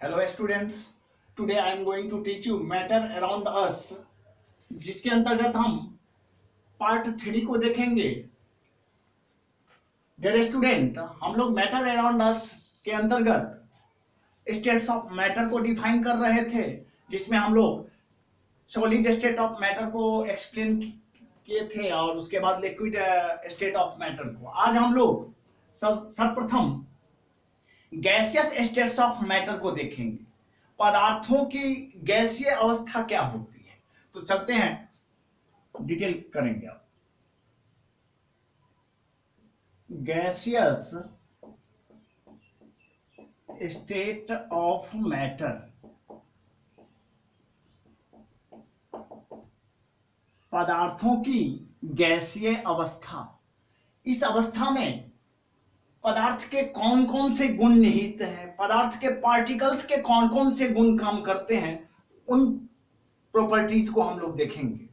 Hello students, today I am going to teach you matter around us, जिसके अंतर्गत हम part 3 को देखेंगे। डियर स्टूडेंट, हम लोग मैटर अराउंड अस के अंतर्गत स्टेट्स ऑफ मैटर को डिफाइन कर रहे थे, जिसमें हम लोग सॉलिड स्टेट ऑफ मैटर को एक्सप्लेन किए थे और उसके बाद लिक्विड स्टेट ऑफ मैटर को। आज हम लोग सर्वप्रथम गैसियस स्टेट्स ऑफ मैटर को देखेंगे। पदार्थों की गैसीय अवस्था क्या होती है, तो चलते हैं, डिटेल करेंगे। अब गैसियस स्टेट ऑफ मैटर, पदार्थों की गैसीय अवस्था। इस अवस्था में पदार्थ के कौन कौन से गुण निहित हैं, पदार्थ के पार्टिकल्स के कौन कौन से गुण काम करते हैं, उन प्रॉपर्टीज को हम लोग देखेंगे।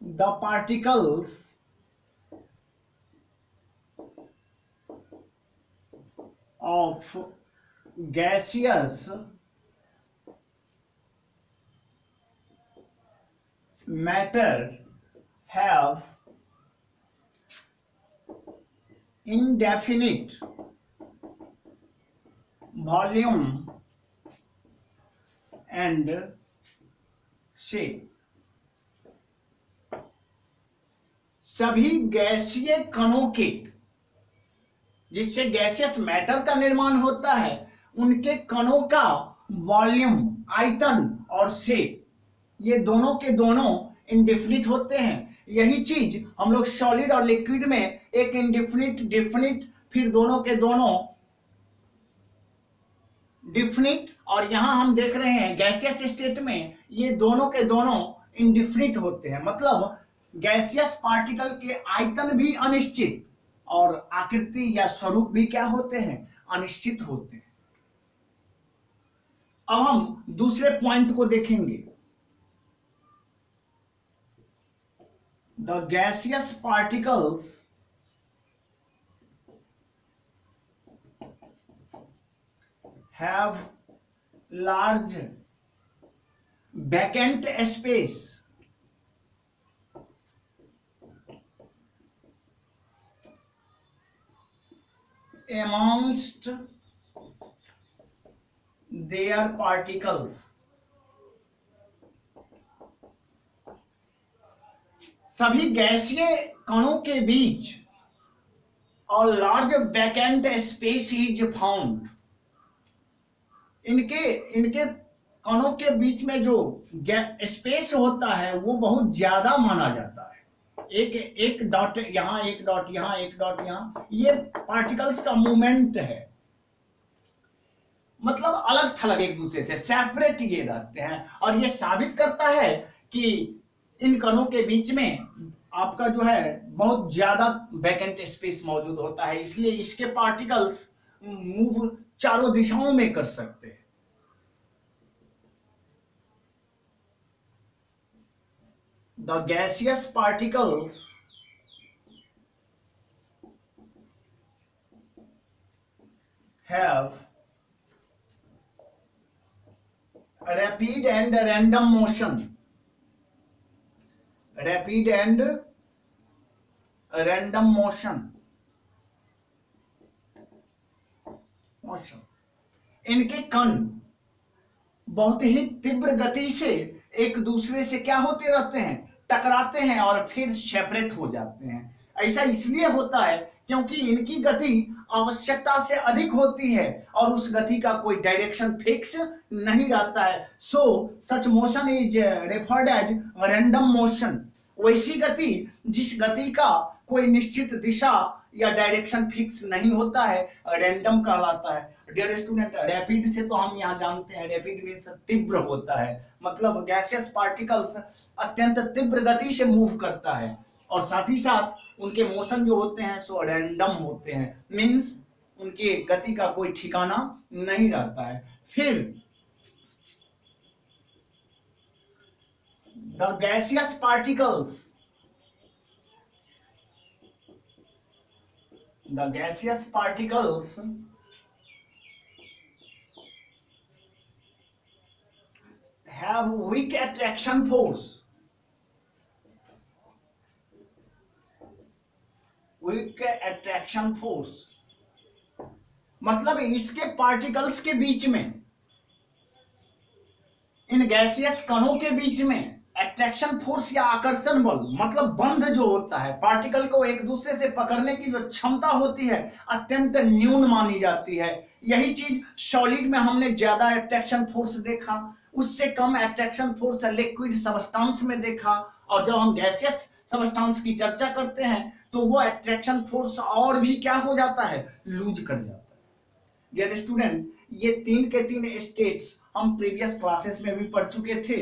The particles of gaseous matter have indefinite volume and shape। सभी गैसीय कणों के, जिससे गैसियस मैटर का निर्माण होता है, उनके कणों का वॉल्यूम, आयतन और शेप, ये दोनों के दोनों इंडेफिनिट होते हैं। यही चीज हम लोग सॉलिड और लिक्विड में एक इंडेफिनिट, डेफिनिट, फिर दोनों के दोनों डिफिनिट, और यहां हम देख रहे हैं गैसियस स्टेट में ये दोनों के दोनों इंडेफिनिट होते हैं। मतलब गैसियस पार्टिकल के आयतन भी अनिश्चित और आकृति या स्वरूप भी क्या होते हैं, अनिश्चित होते हैं। अब हम दूसरे पॉइंट को देखेंगे। The gaseous particles have large vacant space amongst their particles। सभी गैसीय कणों के बीच और large vacant space is found. इनके कणों के बीच में जो स्पेस होता है वो बहुत ज्यादा माना जाता है। एक एक डॉट यहां, एक डॉट यहां, एक डॉट यहां, ये पार्टिकल्स का मूवमेंट है। मतलब अलग थलग एक दूसरे से सेपरेट ये रहते हैं, और ये साबित करता है कि इन कणों के बीच में आपका जो है बहुत ज्यादा वैकेंट स्पेस मौजूद होता है, इसलिए इसके पार्टिकल्स मूव चारों दिशाओं में कर सकते हैं। The gaseous particles have a rapid and random motion, rapid and random motion। इनके कण बहुत ही तीव्र गति से एक दूसरे से क्या होते रहते हैं, टकराते हैं और फिर सेपरेट हो जाते हैं। ऐसा इसलिए होता है क्योंकि इनकी गति आवश्यकता से अधिक होती है और उस गति का कोई डायरेक्शन फिक्स नहीं रहता है। So such motion is referred as random motion. वैसी गति जिस गति का कोई निश्चित दिशा या डायरेक्शन फिक्स नहीं होता है, रैंडम कहलाता है। डियर स्टूडेंट, रैपिड से तो हम यहाँ जानते हैं, रैपिड मीन्स तीव्र होता है। मतलब गैसियस पार्टिकल्स अत्यंत तीव्र गति से मूव करता है, और साथ ही साथ उनके मोशन जो होते हैं सो रैंडम होते हैं। मीन्स उनकी गति का कोई ठिकाना नहीं रहता है। फिर the gaseous particles The gaseous particles have weak attraction force. Weak attraction force मतलब इसके पार्टिकल्स के बीच में, इन गैसियस कणों के बीच में अट्रैक्शन फोर्स या आकर्षण बल मतलब बंध जो होता है, पार्टिकल को एक दूसरे से पकड़ने की जो क्षमता होती है अत्यंत न्यून मानी जाती है। यही चीज सॉलिड में हमने ज्यादा अट्रैक्शन फोर्स देखा, उससे कम अट्रैक्शन फोर्स लिक्विड सबस्टेंस में देखा, और जब हम गैसियस सबस्टेंस की चर्चा करते हैं तो वो अट्रैक्शन फोर्स और भी क्या हो जाता है, लूज कर जाता है। डियर स्टूडेंट, ये तीन के तीन स्टेट्स हम प्रीवियस क्लासेस में भी पढ़ चुके थे,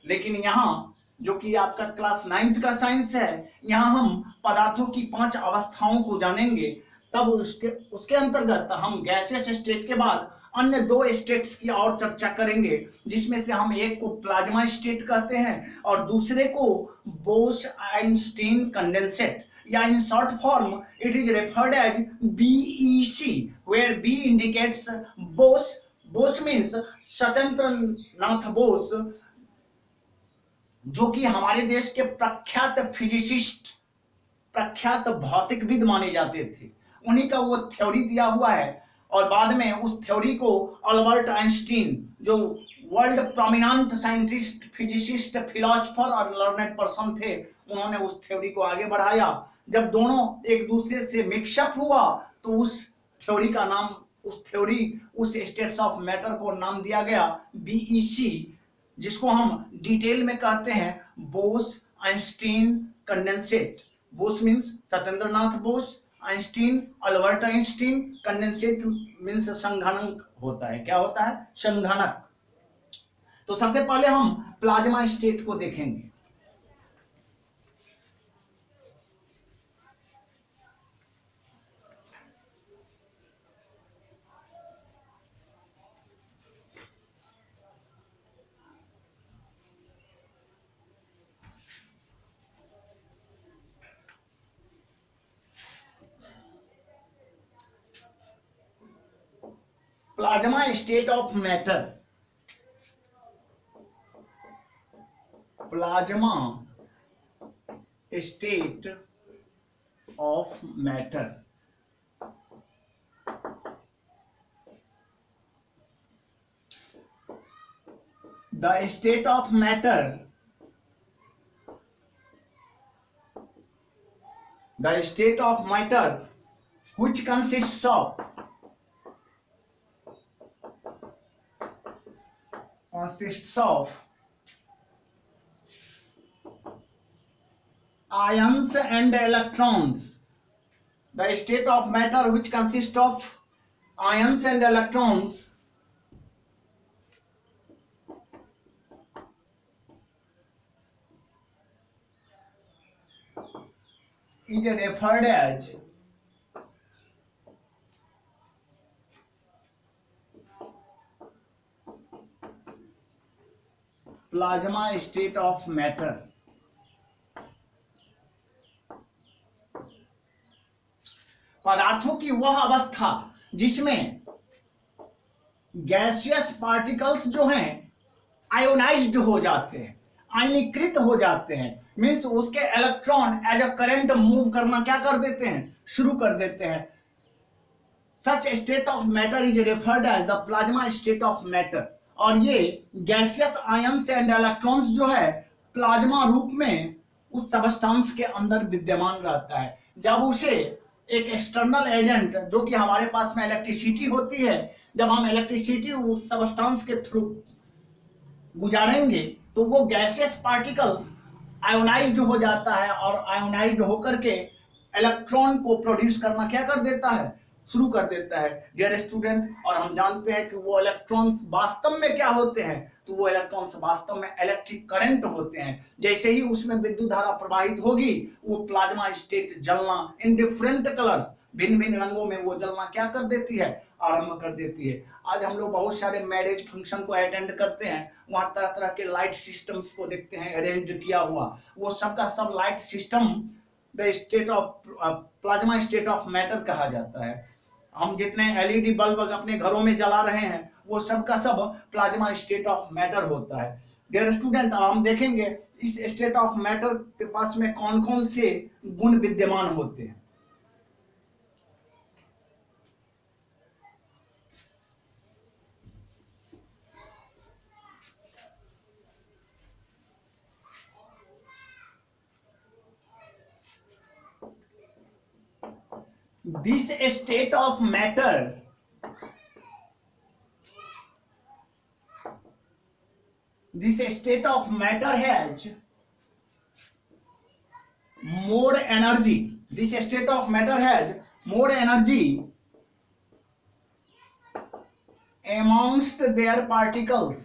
लेकिन यहाँ जो कि आपका क्लास 9th का साइंस है, यहाँ हम पदार्थों की 5 अवस्थाओं को जानेंगे। तब उसके अंतर्गत हम गैसियस स्टेट के बाद अन्य 2 स्टेट्स की और चर्चा करेंगे, जिसमें से हम एक को प्लाज्मा स्टेट कहते हैं और दूसरे को बोस-आइंस्टीन कंडेंसेट, या in short form it is referred as BEC, where B indicates Bose. Bose means Satyendra Nath Bose, जो कि हमारे देश के प्रख्यात फिजिसिस्ट, प्रख्यात भौतिकविद माने जाते थे। उन्हीं का वो थ्योरी दिया हुआ है, और बाद में उस थ्योरी को अल्बर्ट आइंस्टीन, जो world prominent scientist, physicist, philosopher और लर्नेड पर्सन थे, उन्होंने उस थ्योरी को आगे बढ़ाया। जब दोनों एक दूसरे से मिक्सअप हुआ तो उस थ्योरी का नाम, उस स्टेट्स ऑफ मैटर को नाम दिया गया बीईसी, जिसको हम डिटेल में कहते हैं Bose Einstein condensate. Bose means Satyendra Nath Bose, Einstein Albert Einstein, condensate means संघनक होता है। क्या होता है? संघनक। तो सबसे पहले हम प्लाज्मा स्टेट को देखेंगे। Plasma state of matter, plasma state of matter. The state of matter, the state of matter which consists of ions and electrons. The state of matter which consists of ions and electrons is referred as plasma state of matter. पदार्थों की वह अवस्था जिसमें gaseous particles जो हैं ionised हो जाते हैं, आयनीकृत हो जाते हैं, मीन्स उसके electron as a current move करना क्या कर देते हैं, शुरू कर देते हैं। Such state of matter is referred as the plasma state of matter. और ये गैसियस आयंस एंड इलेक्ट्रॉन्स जो है प्लाज्मा रूप में उस सबस्टेंस के अंदर विद्यमान रहता है। जब उसे एक एक्सटर्नल एजेंट, जो कि हमारे पास में इलेक्ट्रिसिटी होती है, जब हम इलेक्ट्रिसिटी उस सबस्टेंस के थ्रू गुजारेंगे तो वो गैसियस पार्टिकल्स आयोनाइज्ड हो जाता है, और आयोनाइज्ड होकर के इलेक्ट्रॉन को प्रोड्यूस करना क्या कर देता है, शुरू कर देता है। डियर स्टूडेंट, और हम जानते हैं कि वो इलेक्ट्रॉन्स वास्तव में क्या होते हैं, तो वो इलेक्ट्रॉन्स वास्तव में इलेक्ट्रिक करंट होते हैं। जैसे ही उसमें विद्युत धारा प्रवाहित होगी, वो प्लाज्मा स्टेट जलना इन डिफरेंट कलर्स, भिन्न भिन्न रंगों में वो जलना क्या कर देती है, आरंभ कर देती है। आज हम लोग बहुत सारे मैरिज फंक्शन को अटेंड करते हैं, वहां तरह तरह के लाइट सिस्टम्स को देखते हैं अरेंज किया हुआ। वो सबका सब light system the state of plasma state of matter कहा जाता है। हम जितने एलईडी बल्ब अपने घरों में जला रहे हैं वो सब का सब प्लाज्मा स्टेट ऑफ मैटर होता है। डियर स्टूडेंट, हम देखेंगे इस स्टेट ऑफ मैटर के पास में कौन कौन से गुण विद्यमान होते हैं। This state of matter has more energy. This state of matter has more energy amongst their particles.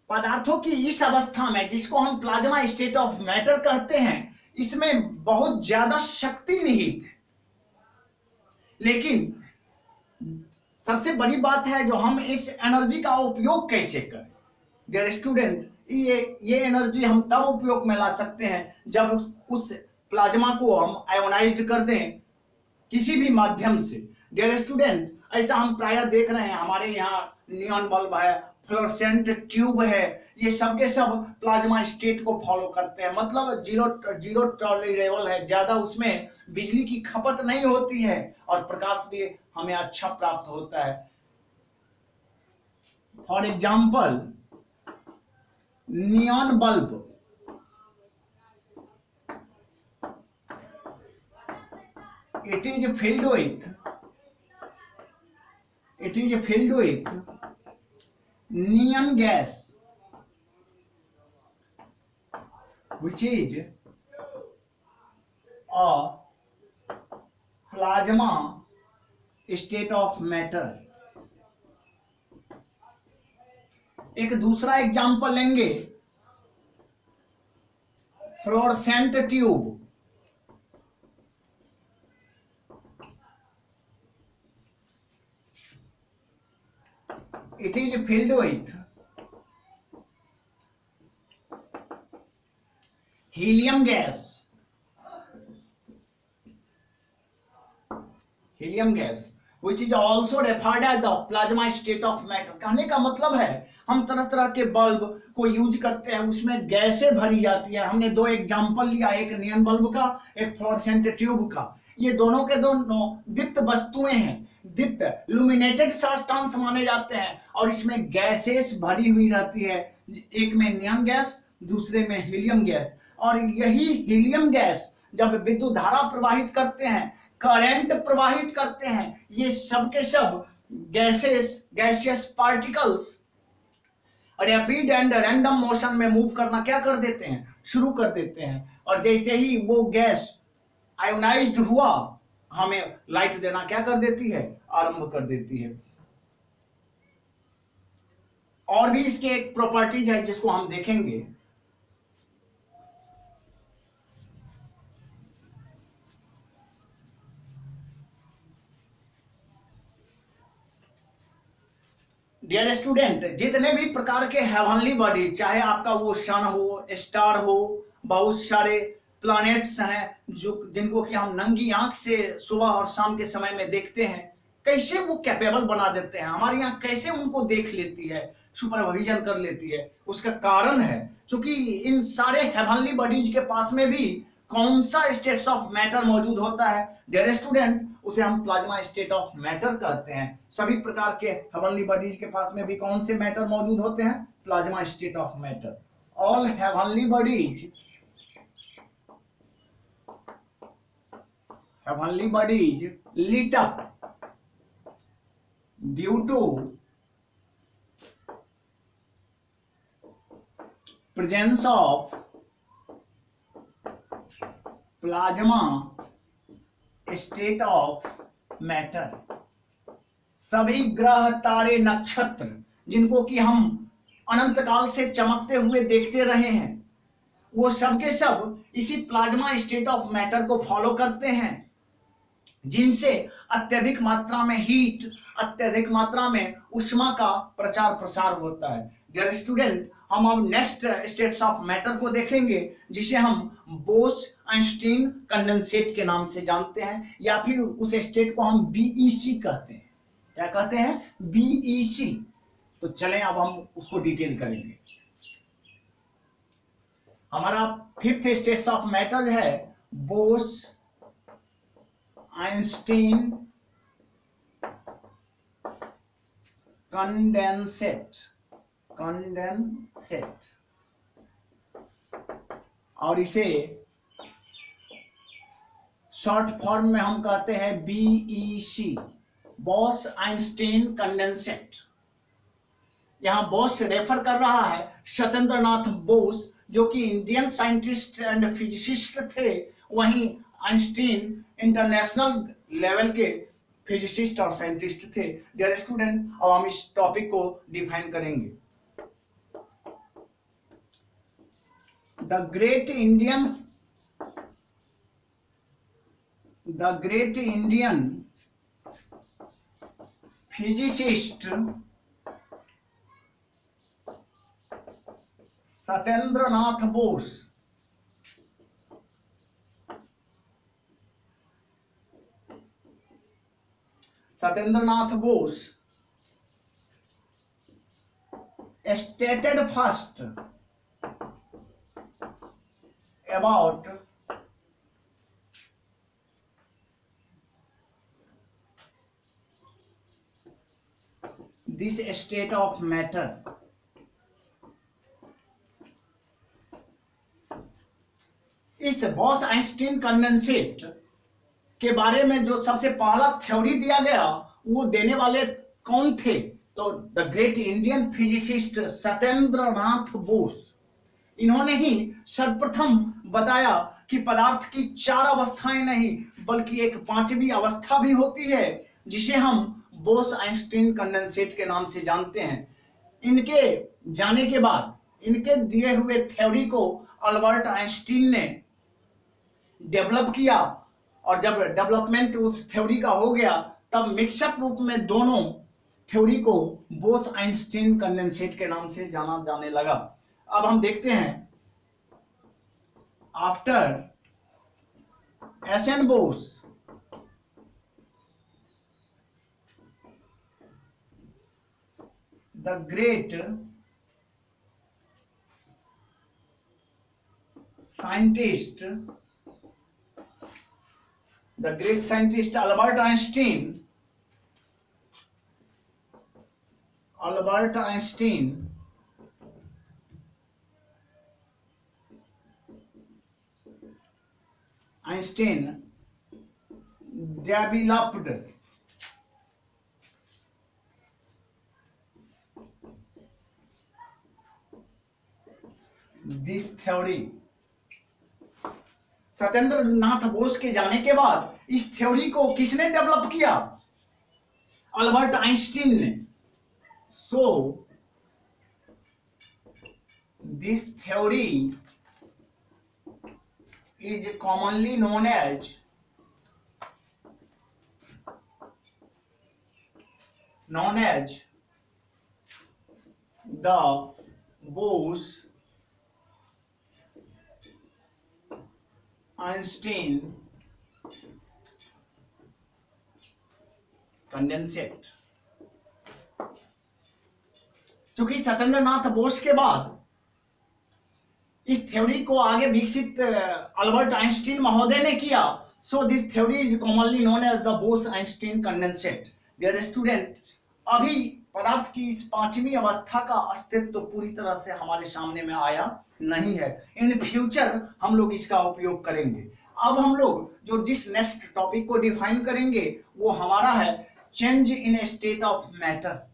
पदार्थों की इस अवस्था में, जिसको हम प्लाज्मा स्टेट ऑफ मैटर कहते हैं, इसमें बहुत ज्यादा शक्ति निहित है। लेकिन सबसे बड़ी बात है जो हम इस एनर्जी का उपयोग कैसे करें। डियर स्टूडेंट, ये एनर्जी हम तब उपयोग में ला सकते हैं जब उस प्लाज्मा को हम आयोनाइज्ड कर दें किसी भी माध्यम से। डियर स्टूडेंट, ऐसा हम प्रायः देख रहे हैं, हमारे यहाँ नियॉन बल्ब है, फ्लोरोसेंट ट्यूब है, ये सब के सब प्लाज्मा स्टेट को फॉलो करते हैं। मतलब जीरो टॉलरेबल है, ज्यादा उसमें बिजली की खपत नहीं होती है और प्रकाश भी हमें अच्छा प्राप्त होता है। For example, neon bulb it is filled with neon gas, which is a plasma state of matter। एक दूसरा एग्जांपल लेंगे, fluorescent tube. It is filled with helium gas, which is also referred as the plasma state of matter। कहने का मतलब है हम तरह तरह के बल्ब को यूज करते हैं, उसमें गैसें भरी जाती है। हमने दो एग्जांपल लिया, एक नियॉन बल्ब का, एक फ्लोरोसेंट ट्यूब का। ये दोनों के दोनों दीप्त वस्तुएं हैं, दीप्त लुमिनेटेड सब्सटेंस माने जाते हैं और इसमें गैसेस भरी हुई रहती है। एक में नियॉन गैस, दूसरे में हीलियम गैस। और यही हीलियम गैस जब विद्युत धारा प्रवाहित करते हैं, करंट प्रवाहित करते हैं, ये सब के सब gaseous particles rapid and random motion में मूव करना क्या कर देते हैं, शुरू कर देते हैं। और जैसे ही वो गैस आयोनाइज्ड हुआ, हमें लाइट देना क्या कर देती है, आरंभ कर देती है। और भी इसके एक प्रॉपर्टीज है जिसको हम देखेंगे। डियर स्टूडेंट, जितने भी प्रकार के हेवनली बॉडी, चाहे आपका वो सन हो, स्टार हो, बहुत सारे प्लैनेट्स हैं जिनको कि हम नंगी आंख से सुबह और शाम के समय में देखते हैं, कैसे वो कैपेबल बना देते हैं, हमारी आंख कैसे उनको देख लेती है, सुपरविजन कर लेती है। उसका कारण है क्योंकि इन सारे हेवनली बॉडीज के पास में भी कौन सा स्टेट्स ऑफ मैटर मौजूद होता है। डियर स्टूडेंट, उसे हम प्लाज्मा स्टेट ऑफ मैटर कहते हैं। सभी प्रकार के हेवनली बॉडीज के पास में भी कौन से मैटर मौजूद होते हैं, plasma state of matter. All heavenly bodies lit up due to presence of plasma state of matter। सभी ग्रह, तारे, नक्षत्र जिनको कि हम अनंत काल से चमकते हुए देखते रहे हैं, वो सब के सब इसी प्लाज्मा स्टेट ऑफ मैटर को फॉलो करते हैं। जिनसे अत्यधिक मात्रा में हीट, अत्यधिक मात्रा में उष्मा का प्रचार प्रसार होता है। डियर स्टूडेंट, हम अब नेक्स्ट स्टेट्स ऑफ मैटर को देखेंगे, जिसे हम बोस आइंस्टीन कंडेंसेट के नाम से जानते हैं, या फिर उस स्टेट को हम बीईसी कहते हैं। क्या कहते हैं? बीईसी। तो चलें अब हम उसको डिटेल करेंगे। हमारा फिफ्थ स्टेट्स ऑफ मैटर है बोस आइंस्टीन कंडेंसेट। और इसे शॉर्ट फॉर्म में हम कहते हैं बीईसी, बोस आइंस्टीन कंडेंसेट। यहां बोस रेफर कर रहा है सत्येंद्र नाथ बोस, जो कि इंडियन साइंटिस्ट एंड फिजिसिस्ट थे। वहीं आइंस्टीन इंटरनेशनल लेवल के फिजिसिस्ट और साइंटिस्ट थे। डियर स्टूडेंट, अब हम इस टॉपिक को डिफाइन करेंगे। The great Indian physicist Satyendra Nath Bose stated first about this state of matter। इस बॉस आइंस्टीन कंडेंसेट के बारे में जो सबसे पहला थ्योरी दिया गया, वो देने वाले कौन थे? तो the great Indian physicist Satyendra Nath Bose. इन्होंने ही सर्वप्रथम बताया कि पदार्थ की चार अवस्थाएं नहीं, बल्कि एक पांचवी अवस्था भी होती है, जिसे हम बोस आइंस्टीन कंडेंसेट के नाम से जानते हैं। इनके जाने के बाद, इनके दिए हुए थ्योरी को अल्बर्ट आइंस्टीन ने डेवलप किया, और जब डेवलपमेंट उस थ्योरी का हो गया, तब मिक्सअप रूप में दोनों थ्योरी को बोस आइंस्टीन कंडेंसेट के नाम से जाना जाने लगा। अब हम देखते हैं, after SN Bose the great scientist Albert Einstein developed this theory। Satyendra Nath Bose के जाने के बाद इस थ्योरी को किसने डेवलप किया? अल्बर्ट आइंस्टीन ने। So this theory is commonly known as the Bose Einstein condensate. चूंकि सत्येंद्र नाथ बोस के बाद इस थ्योरी को आगे विकसित अल्बर्ट आइंस्टीन महोदय ने किया, so this theory is commonly known as the Bose Einstein condensate. Dear student, अभी पदार्थ की इस पांचवी अवस्था का अस्तित्व तो पूरी तरह से हमारे सामने में आया नहीं है। इन फ्यूचर हम लोग इसका उपयोग करेंगे। अब हम लोग जो जिस नेक्स्ट टॉपिक को डिफाइन करेंगे, वो हमारा है change in state of matter.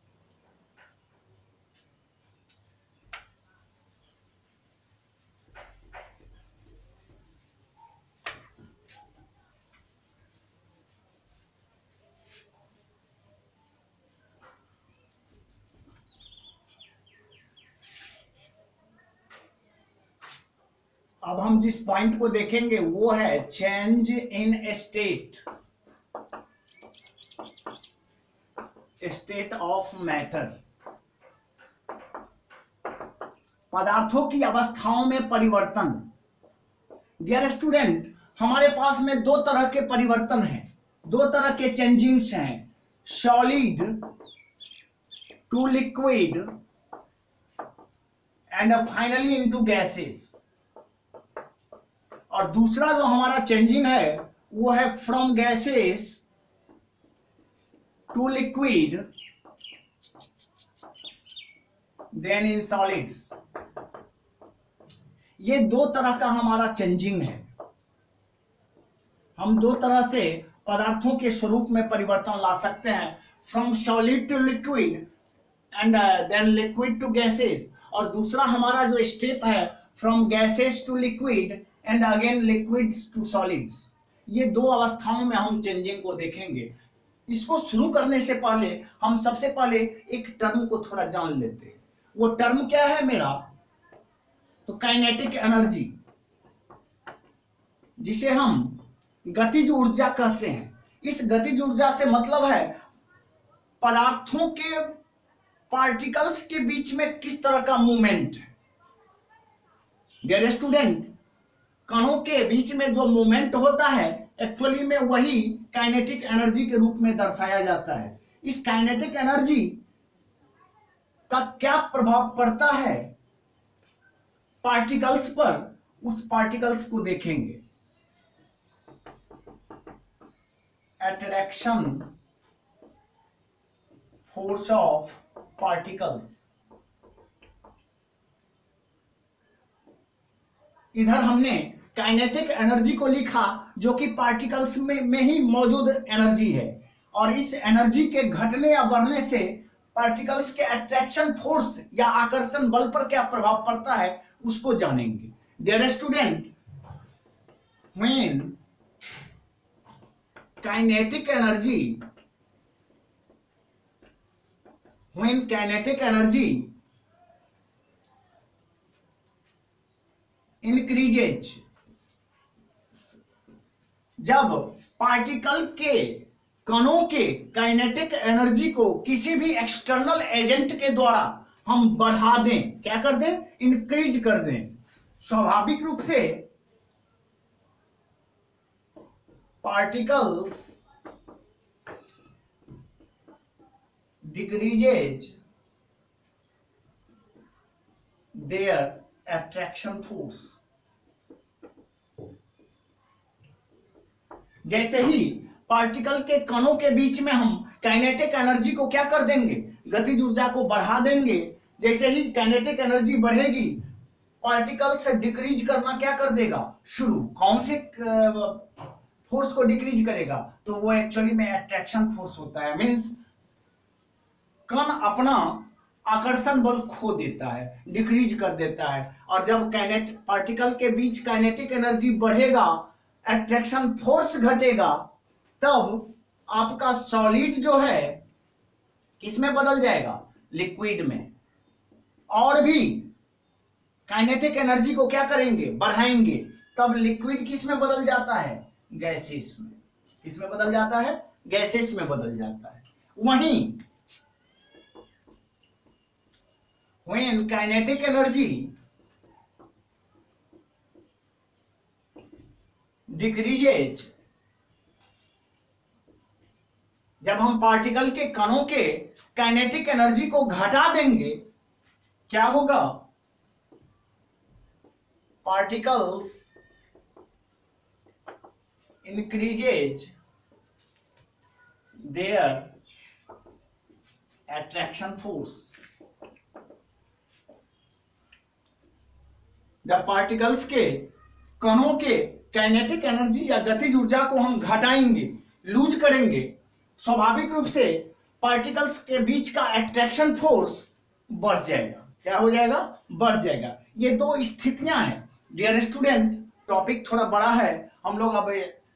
अब हम जिस पॉइंट को देखेंगे वो है change in state state of matter, पदार्थों की अवस्थाओं में परिवर्तन। डियर स्टूडेंट, हमारे पास में दो तरह के परिवर्तन हैं, दो तरह के चेंजिंग्स हैं, solid to liquid and finally into gases. और दूसरा जो हमारा चेंजिंग है वो है from gases to liquid then in solids. ये दो तरह का हमारा चेंजिंग है। हम दो तरह से पदार्थों के स्वरूप में परिवर्तन ला सकते हैं, from solid to liquid and then liquid to gases. और दूसरा हमारा जो स्टेप है from gases to liquid and again liquids to solids. ये दो अवस्थाओं में हम चेंजिंग को देखेंगे। इसको शुरू करने से पहले हम सबसे पहले एक टर्म को थोड़ा जान लेते हैं। वो टर्म क्या है मेरा? तो काइनेटिक एनर्जी, जिसे हम गतिज ऊर्जा कहते हैं। इस गतिज ऊर्जा से मतलब है पदार्थों के पार्टिकल्स के बीच में किस तरह का मूवमेंट है। डियर स्टूडेंट, कणों के बीच में जो मूवमेंट होता है एक्चुअली में वही काइनेटिक एनर्जी के रूप में दर्शाया जाता है। इस काइनेटिक एनर्जी का क्या प्रभाव पड़ता है पार्टिकल्स पर, उस पार्टिकल्स को देखेंगे। Attraction force of particles. इधर हमने काइनेटिक एनर्जी को लिखा जो कि पार्टिकल्स में ही मौजूद एनर्जी है, और इस एनर्जी के घटने या बढ़ने से पार्टिकल्स के अट्रैक्शन फोर्स या आकर्षण बल पर क्या प्रभाव पड़ता है उसको जानेंगे। Dear student, when kinetic energy increases, जब पार्टिकल के कणों के काइनेटिक एनर्जी को किसी भी एक्सटर्नल एजेंट के द्वारा हम बढ़ा दें, क्या कर दें? इंक्रीज कर दें। स्वाभाविक रूप से particles decreases their attraction force. जैसे ही पार्टिकल के कणों के बीच में हम काइनेटिक एनर्जी को क्या कर देंगे? गतिज ऊर्जा को बढ़ा देंगे। जैसे ही काइनेटिक एनर्जी बढ़ेगी, पार्टिकल से डिक्रीज करना क्या कर देगा? शुरू। कौन से फोर्स को डिक्रीज करेगा? तो वो एक्चुअली में अट्रैक्शन फोर्स होता है। मींस कण अपना आकर्षण बल खो देता है, डिक्रीज कर देता है। और जब पार्टिकल के बीच काइनेटिक एनर्जी बढ़ेगा, अट्रैक्शन फोर्स घटेगा, तब आपका सॉलिड जो है किसमें बदल जाएगा? लिक्विड में। और भी काइनेटिक एनर्जी को क्या करेंगे? बढ़ाएंगे, तब लिक्विड किस में बदल जाता है? गैसेस में। किस में बदल जाता है? गैसेस में बदल जाता है। वहीं when kinetic energy decreases, जब हम पार्टिकल के कणों के काइनेटिक एनर्जी को घटा देंगे, क्या होगा? Particles increases their attraction force। जब पार्टिकल्स के कणों के काइनेटिक एनर्जी या गतिज ऊर्जा को हम घटाएंगे, लूज करेंगे, स्वाभाविक रूप से पार्टिकल्स के बीच का अट्रैक्शन फोर्स बढ़ जाएगा। क्या हो जाएगा? बढ़ जाएगा। ये दो स्थितियां हैं। डियर स्टूडेंट, टॉपिक थोड़ा बड़ा है, हम लोग अब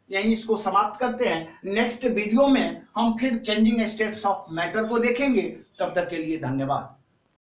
यहीं इसको समाप्त करते हैं। नेक्स्ट वीडियो में हम फिर चेंजिंग स्टेट्स ऑफ मैटर को देखेंगे। तब तक के लिए धन्यवाद।